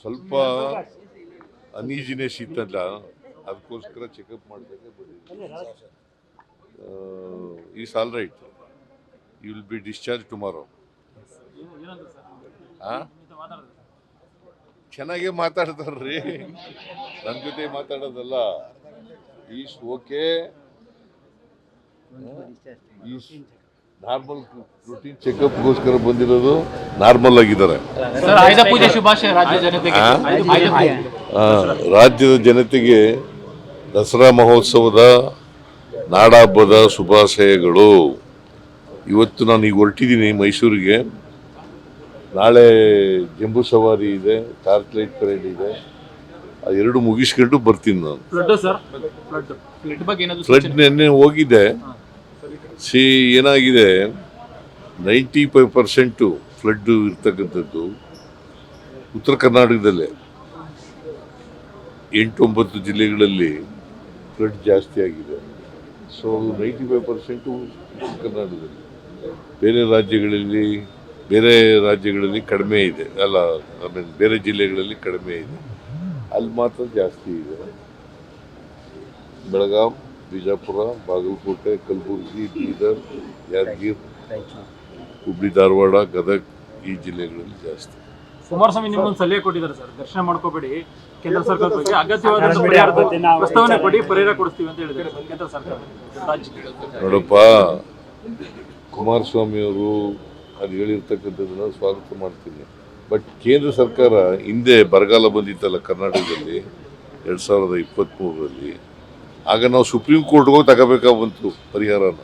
ಸ್ವಲ್ಪ ಅನೀಸಿನೆಸ್ ಇತ್ತಲ್ಲ, ಅದಕ್ಕೋಸ್ಕರ ಚೆಕಪ್ ಮಾಡಿದಾಗ ಬಂದಿದ್ದೆ. Is all right. You will be discharge tomorrow. ಚೆನ್ನಾಗೇ ಮಾತಾಡ್ತಾರ್ರಿ, ನನ್ನ ಜೊತೆ ಮಾತಾಡೋದಲ್ಲ. Is okay, is normal routine ಚೆಕಪ್ಗೋಸ್ಕರ ಬಂದಿರೋದು, ನಾರ್ಮಲ್ ಆಗಿದ್ದಾರೆ. ರಾಜ್ಯದ ಜನತೆಗೆ ದಸರಾ ಮಹೋತ್ಸವದ ನಾಡಹಬ್ಬದ ಶುಭಾಶಯಗಳು. ಇವತ್ತು ನಾನು ಈಗ ಹೊರಟಿದ್ದೀನಿ ಮೈಸೂರಿಗೆ. ನಾಳೆ ಜಂಬೂ ಸವಾರಿ ಇದೆ, ಟಾರ್ಚ್ ಲೈಟ್ ಪರೇಡ್ ಇದೆ. ಅದೆರಡು ಮುಗಿಸ್ಕೊಂಡು ಬರ್ತೀನಿ ನಾನು. ಫ್ಲಡ್ ನೆನ್ನೆ ಹೋಗಿದ್ದೆ. ಏನಾಗಿದೆ, 95% ಫ್ಲಡ್ ಇರ್ತಕ್ಕಂಥದ್ದು ಉತ್ತರ ಕರ್ನಾಟಕದಲ್ಲೇ. 8-9 ಜಿಲ್ಲೆಗಳಲ್ಲಿ ಫ್ಲಡ್ ಜಾಸ್ತಿ ಆಗಿದೆ. ಸೊ 95% ಉತ್ತರ ಕರ್ನಾಟಕದಲ್ಲಿ. ಬೇರೆ ರಾಜ್ಯಗಳಲ್ಲಿ ಕಡಿಮೆ ಇದೆ, ಅಲ್ಲ, ಬೇರೆ ಜಿಲ್ಲೆಗಳಲ್ಲಿ ಕಡಿಮೆ ಇದೆ, ಅಲ್ಲಿ ಮಾತ್ರ ಜಾಸ್ತಿ ಇದೆ. ಬೆಳಗಾಂ, ಬಿಜಾಪುರ, ಬಾಗಲಕೋಟೆ, ಕಲಬುರಗಿ, ಬೀದರ್, ಯಾದಗಿರಿ, ಹುಬ್ಳಿ, ಧಾರವಾಡ, ಗದಗ, ಈ ಜಿಲ್ಲೆಗಳಲ್ಲಿ ಜಾಸ್ತಿ. ಕುಮಾರಸ್ವಾಮಿ ನಿಮ್ಮೊಂದು ಸಲಹೆ ಕೊಟ್ಟಿದ್ದಾರೆ ಸರ್, ದರ್ಶನ ಮಾಡ್ಕೋಬೇಡಿ, ಕೇಂದ್ರ ಸರ್ಕಾರದ ಬಗ್ಗೆ ಅಗತ್ಯವಾದ ಪ್ರಸ್ತಾವನೆ ಕೊಡಿ, ಪರಿಹಾರ ಕೊಡಿಸ್ತೀವಿ ಅಂತ ಹೇಳಿದ್ದಾರೆ ಕೇಂದ್ರ ಸರ್ಕಾರ. ನೋಡಪ್ಪ, ಕುಮಾರಸ್ವಾಮಿ ಅವರು ಅದು ಹೇಳಿರ್ತಕ್ಕಂಥದ್ದನ್ನು ಸ್ವಾಗತ ಮಾಡ್ತೀನಿ. ಬಟ್ ಕೇಂದ್ರ ಸರ್ಕಾರ ಹಿಂದೆ ಬರಗಾಲ ಬಂದಿತ್ತಲ್ಲ ಕರ್ನಾಟಕದಲ್ಲಿ 2023ರಲ್ಲಿ, ಆಗ ನಾವು ಸುಪ್ರೀಂ ಕೋರ್ಟ್ಗೆ ಹೋಗಿ ತಗೋಬೇಕಾಗಿ ಬಂತು ಪರಿಹಾರನ.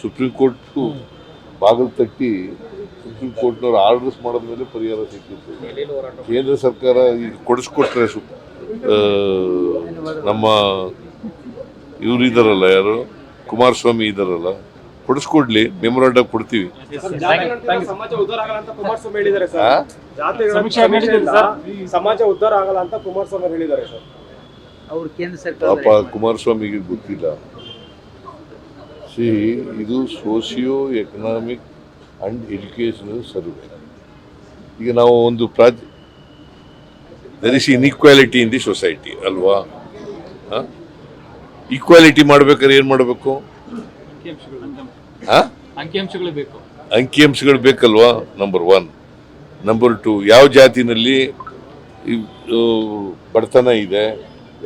ಸುಪ್ರೀಂ ಕೋರ್ಟು ಬಾಗಿಲು ತಟ್ಟಿ ಸುಪ್ರೀಂ ಕೋರ್ಟ್ನವ್ರು ಆರ್ಡರ್ಸ್ ಮಾಡಿದ್ಮೇಲೆ ಪರಿಹಾರ ಸಿಕ್ಕಿತ್ತು. ಕೇಂದ್ರ ಸರ್ಕಾರ ಈಗ ಕೊಡಿಸ್ಕೊಟ್ರೆ ನಮ್ಮ ಇವರು ಇದ್ದಾರಲ್ಲ, ಯಾರು ಕುಮಾರಸ್ವಾಮಿ ಇದ್ದಾರಲ್ಲ, ಕೊಡಿಸ್ಕೊಡ್ಲಿ, ಮೆಮೊರಾಂಡಮ್ ಕೊಡ್ತೀವಿ. ಸಮಾಜ ಉದ್ಧಾರ ಆಗಲ್ಲ ಅಂತ ಕುಮಾರಸ್ವಾಮಿ ಹೇಳಿದ್ದಾರೆ ಸರ್. ಸಮಾಜ ಉದ್ಧಾರ ಆಗಲ್ಲ ಅಂತ ಕುಮಾರಸ್ವಾಮಿ ಹೇಳಿದ್ದಾರೆ ಸರ್. ಅವರು ಕೇಂದ್ರ ಸರ್ಕಾರ ಪಾಪ ಕುಮಾರಸ್ವಾಮಿಗೆ ಗೊತ್ತಿಲ್ಲ. ಇದು socio economic and educational survey. ಈಗ ನಾವು ಒಂದು there is inequality in the society ಅಲ್ವಾ? ಈಕ್ವಾಲಿಟಿ ಮಾಡ್ಬೇಕಾದ್ರೆ ಏನು ಮಾಡಬೇಕು? ಅಂಕಿಅಂಶಗಳು ಬೇಕಲ್ವಾ? ನಂಬರ್ 1. ನಂಬರ್ 2, ಯಾವ ಜಾತಿನಲ್ಲಿ ಬಡತನ ಇದೆ,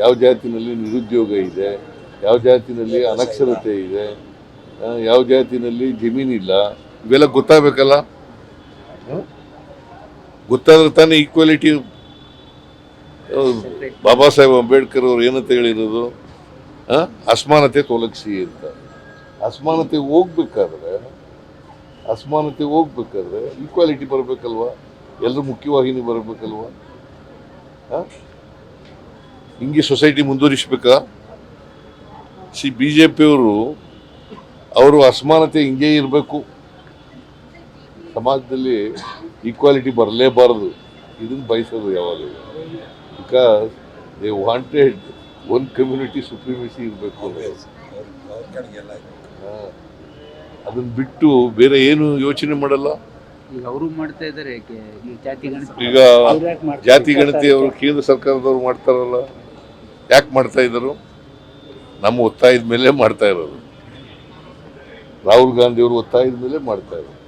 ಯಾವ ಜಾತಿನಲ್ಲಿ ನಿರುದ್ಯೋಗ ಇದೆ, ಯಾವ ಜಾತಿನಲ್ಲಿ ಅನಕ್ಷರತೆ ಇದೆ, ಯಾವ ಜಾತಿನಲ್ಲಿ ಜಮೀನಿಲ್ಲ, ಇವೆಲ್ಲ ಗೊತ್ತಾಗಬೇಕಲ್ಲ. ಗೊತ್ತಾದ್ರೆ ತಾನೇ ಈಕ್ವಾಲಿಟಿ. ಬಾಬಾ ಸಾಹೇಬ್ ಅಂಬೇಡ್ಕರ್ ಅವರು ಏನಂತ ಹೇಳಿರೋದು? ಅಸಮಾನತೆ ತೊಲಗಿಸಿ ಅಂತ. ಅಸಮಾನತೆ ಹೋಗ್ಬೇಕಾದ್ರೆ ಈಕ್ವಾಲಿಟಿ ಬರಬೇಕಲ್ವಾ? ಎಲ್ಲರೂ ಮುಖ್ಯವಾಹಿನಿ ಬರಬೇಕಲ್ವಾ? ಹಿಂಗೆ ಸೊಸೈಟಿ ಮುಂದುವರಿಸ್ಬೇಕಾ? BJP ಅವರು ಅಸಮಾನತೆ ಹಿಂಗೆ ಇರಬೇಕು, ಸಮಾಜದಲ್ಲಿ ಈಕ್ವಾಲಿಟಿ ಬರಲೇಬಾರದು, ಇದನ್ನು ಬಯಸೋದು ಯಾವಾಗಲೂ. Because they wanted one community supremacy ಇರಬೇಕು. ಅದನ್ನ ಬಿಟ್ಟು ಬೇರೆ ಏನು ಯೋಚನೆ ಮಾಡಲ್ಲ. ಈಗ ಅವರು ಮಾಡ್ತಾ ಇದ್ದಾರೆ. ಈಗ ಜಾತಿ ಗಣತಿ ಅವರು ಕೇಂದ್ರ ಸರ್ಕಾರದವ್ರು ಮಾಡ್ತಾರಲ್ಲ, ಯಾಕೆ ಮಾಡ್ತಾ ಇದ್ರು? ನಮ್ಮ ಒತ್ತಾಯದ ಮೇಲೆ ಮಾಡ್ತಾ ಇರೋದು. ರಾಹುಲ್ ಗಾಂಧಿ ಅವರು ಒತ್ತಾಯದ ಮೇಲೆ ಮಾಡ್ತಾ ಇರೋದು.